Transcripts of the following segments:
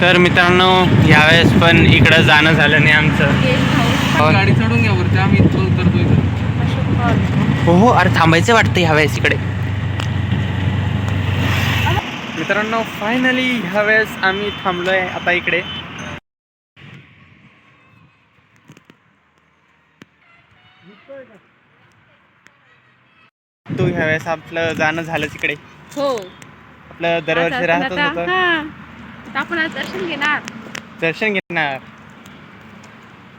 तर मित्रांनो यावेळेस पण इकडं जाणं झालं नाही आमचं. गाडी चढून घ्या वरती, आम्ही इथं उतरतोय. हो हो, अरे थांबायचं वाटतं ह्यावेळेस इकडे. मित्रांनो फायनली ह्यावेळेस आम्ही थांबलोय आता इकडे. तो ह्यावेळेस आपलं जाणं झालंच इकडे. हो, आपलं दरवर्षी राहतच होतं. आपण आज दर्शन घेणार. दर्शन घेणार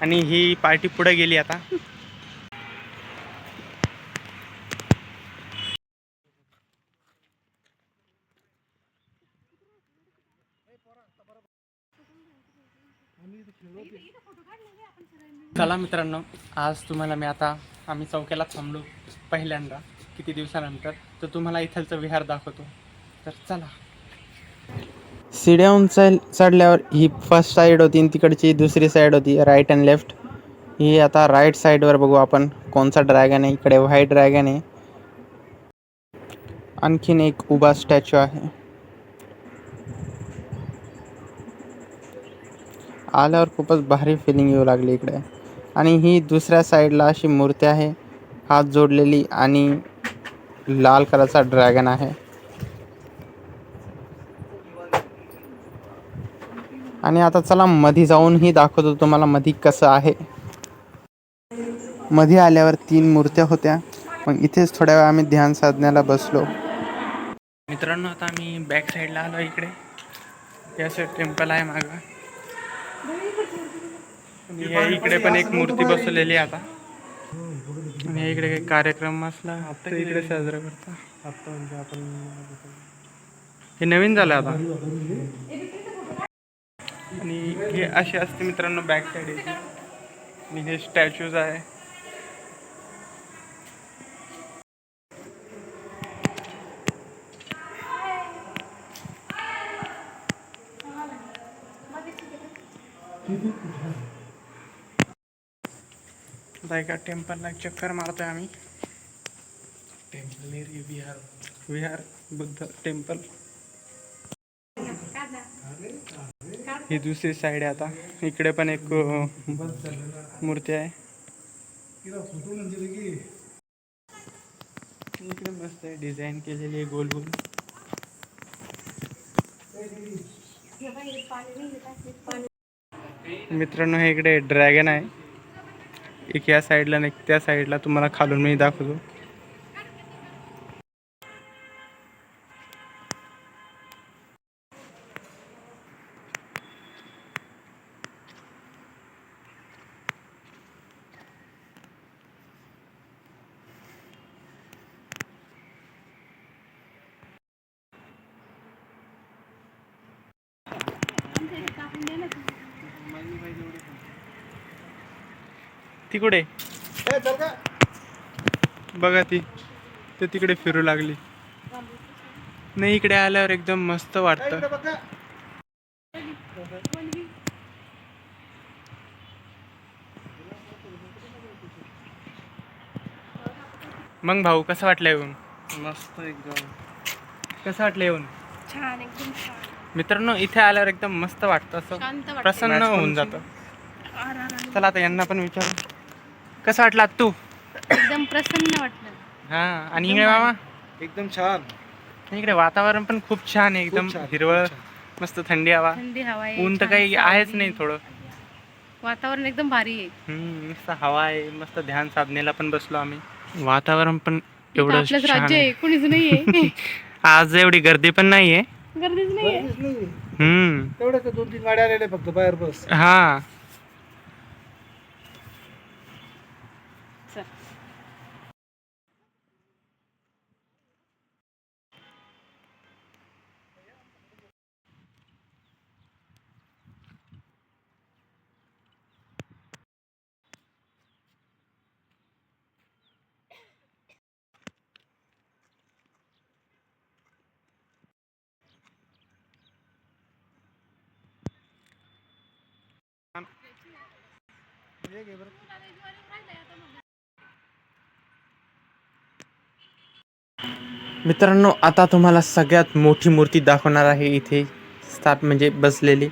आणि ही पार्टी पुढे गेली आता. चला मित्रांनो, आज तुम्हाला मी आता आम्ही चौक्याला थांबलो पहिल्यांदा किती दिवसानंतर, तर तुम्हाला इथलचं विहार दाखवतो. तर चला. सीड्याहून चढल्यावर ही फर्स्ट साईड होती आणि तिकडची दुसरी साईड होती, राईट अँड लेफ्ट. ही आता राईट साईडवर बघू आपण कोणचा ड्रॅगन आहे. इकडे व्हाईट ड्रॅगन आहे, आणखीन एक उभा स्टॅच्यू आहे. आल्यावर खूपच भारी फिलिंग येऊ लागली इकडे. आणि ही दुसऱ्या साईडला अशी मूर्ती आहे हात जोडलेली आणि लाल कलरचा ड्रॅगन आहे. आणि आता चला मध्ये जाऊनही दाखवतो तुम्हाला मध्ये कसं आहे. मध्ये आल्यावर 3 मूर्त्या होत्या, मग इथेच थोड्या वेळ आम्ही ध्यान साधण्याला बसलो. मित्रांनो आता आम्ही बॅक साईडला आलो. इकडे हे असं टेम्पल आहे मागं. इकडे पण एक मूर्ती बसवलेली आहे आता. आणि इकडे काही कार्यक्रम असला तर इकडे साजरा करता. आता म्हणजे आपण हे नवीन झालं आता. आणि हे असे असते मित्रांनो बॅक साईड याची. आणि हे स्टॅच्यूज आहे. आता एका टेम्पलला चक्कर मारतोय आम्ही. टेम्पल विहार बुद्ध टेम्पल. ही दुसरी साईड आहे आता. इकडे पण एक मूर्ती आहे. इकडे मस्त आहे, डिझाईन केलेली आहे गोल गोल. मित्रांनो हे इकडे ड्रॅगन आहे, एक या साईडला आणि त्या साईडला. तुम्हाला खालून मी दाखवतो. ती कुठे बघा, ती ते तिकडे फिरू लागली. नाही, इकडे आल्यावर एकदम मस्त वाटतं. मग भाऊ कसं वाटलं येऊन? मस्त एकदम. कसं वाटलं येऊन? छान, एकदम छान. मित्रांनो इथे आल्यावर एकदम मस्त वाटतं, असं प्रसन्न होऊन जातं. चला आता यांना पण विचारू, कसं वाटलं तू? एकदम प्रसन्न वाटलं. हा. आणि इकडे मामा एकदम छान. इकडे वातावरण पण खूप छान आहे, एकदम हिरवळ, मस्त थंडी हवा. थंडी हवा आहे, ऊन तर काही आहेच नाही, थोडं वातावरण एकदम भारी आहे. मस्त हवा आहे. मस्त ध्यान साधनेला पण बसलो आम्ही. वातावरण पण एवढं आपलंच छान राज्य आहे, आहे. कुणीच नाहीये. आज एवढी गर्दी पण नाहीये. गर्दीच नाहीये. तेवढ्या 2-3 गाड्या आलेल्या फक्त बाहेर बस. हा. चल. मित्रांनो आता तुम्हाला सगळ्यात मोठी मूर्ती दाखवणार आहे इथे म्हणजे बसलेली.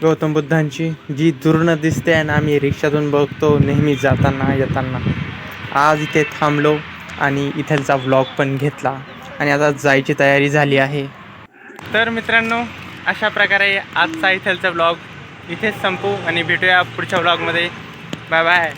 गौतम बुद्धांची, जी दुरून दिसते आणि आम्ही रिक्षातून बघतो नेहमी जाताना येताना. आज इथे थांबलो आणि इथलचा व्लॉग पण घेतला आणि आता जायची तयारी झाली आहे. तर मित्रांनो, अशा प्रकारे आजचा इथलचा व्लॉग इथेच संपू आणि भेटूया पुढच्या व्लॉगमध्ये. Bye bye.